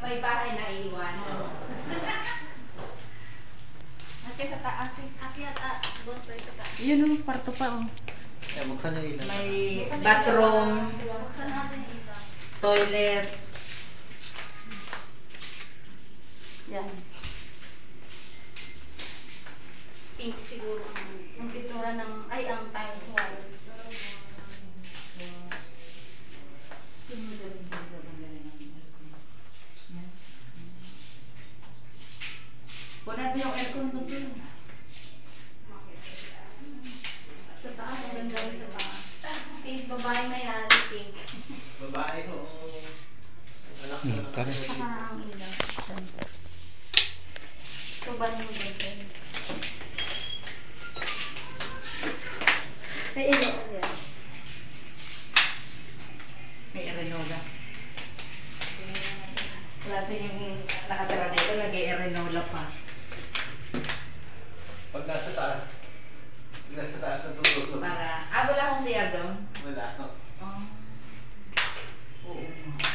may bahay na iiwanan. Ate sa taas, ate at boto ito ka. Yun ang kwarto pa, oh. Eh, buksan yung ilaw. May bathroom, Buksan natin yung ilaw. toilet. Yan. Pink siguro ang pintura ng, ay ang tiles wall. Punan mo yung aircon mo dun. Sa taas, ang ganda rin sa taas. Pink, babae na yan, pink. Babae ko. Anak sa Tara. Saka ang ilaw. Tuban mo dito. May ilaw ka yan. May Erenola. Klase yung nakatira dito, nag-i-Erenola pa. Pag nasa taas ng tulog. Para, wala akong CR doon. Wala. Oh. Oo nga.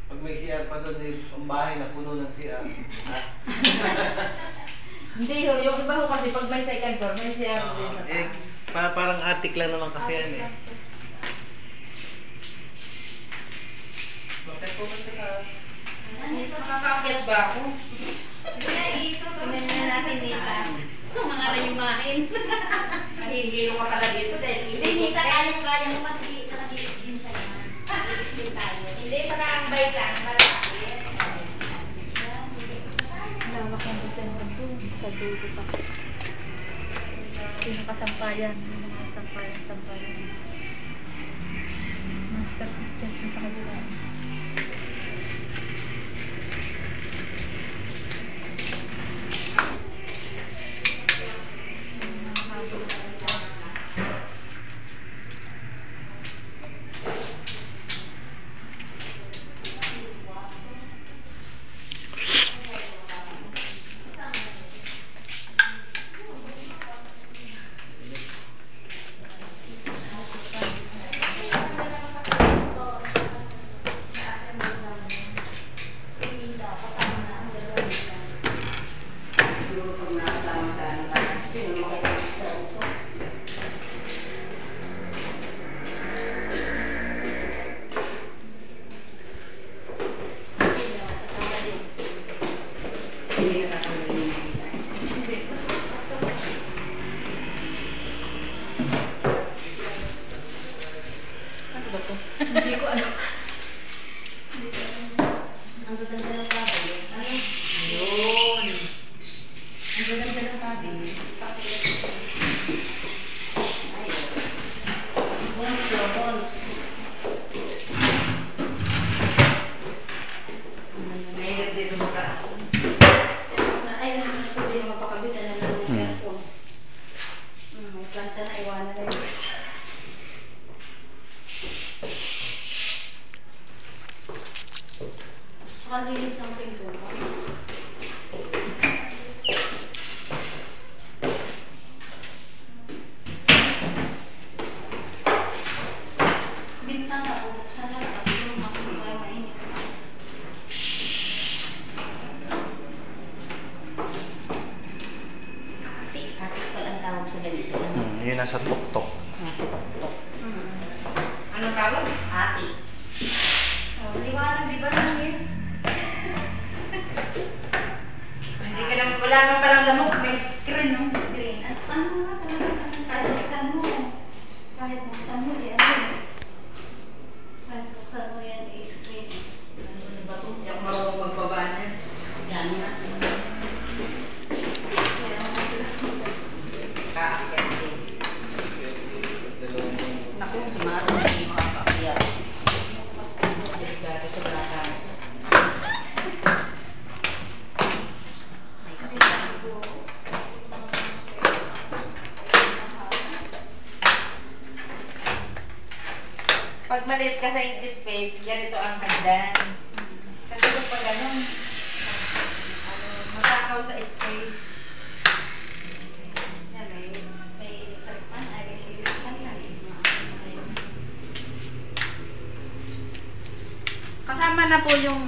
Pag may CR pa doon, ang bahay na puno ng CR. Hindi ho, yung iba ho kasi pag may second floor, may CR din sa Eh, taas. parang attic lang naman kasi yan eh. Bakit po ba sa taas? Makakaakyat ba ako? Tingnan na natin nita. Ang mga nayumain. Mahihilo ka pala dito dahil Hindi, nita, kaya mo kasi nag-i-slim tayo. Nag-i-slim tayo. Hindi, pakaambay lang. Malaki. Lawak yung dito yung kanto. Sa dulo pa. Pinakasampayan. Sampayan. Master kitchen sa kanila. Siguro pag nakasama sa ano ka, sino makikita sa uto? Hindi na nakakagaling nakita. Ano ba to? Hindi ko alam. Ang gaganda ng cabinet. Ano? Yun. Ang gaganda ng cabinet. Bonds. Mahilig dito mataas. Ay, hindi ko din mapakabit. Ano na yung cellphone. May plansa na iwanan na yun. Saka linis ng pintura. Bintana, bubuksan na lang kasi yung mga mainit. Hati pala ang tawag sa ganito. Yun nasa tuktok. Nasa tuktok. Anong tawag? Hati. Oh, liwanag, di ba nangis? Hindi ka naman, wala naman palang lamok. May screen, no? Green. At ano nga talaga? Kahit buksan mo. Kahit buksan mo, yan. Kahit buksan mo yan, screen. Ano ba ito? Hindi ako marunong magbaba niya. Yan na. Kaakyat din. Naku, si Maro hindi makakaakyat. Delikado sa bata. Pag maliit ka sa space, ganito ang hagdan. Kasi pag ganun, matakaw sa space. Yan, may takpan, ay may takpan na. Kasama na po yung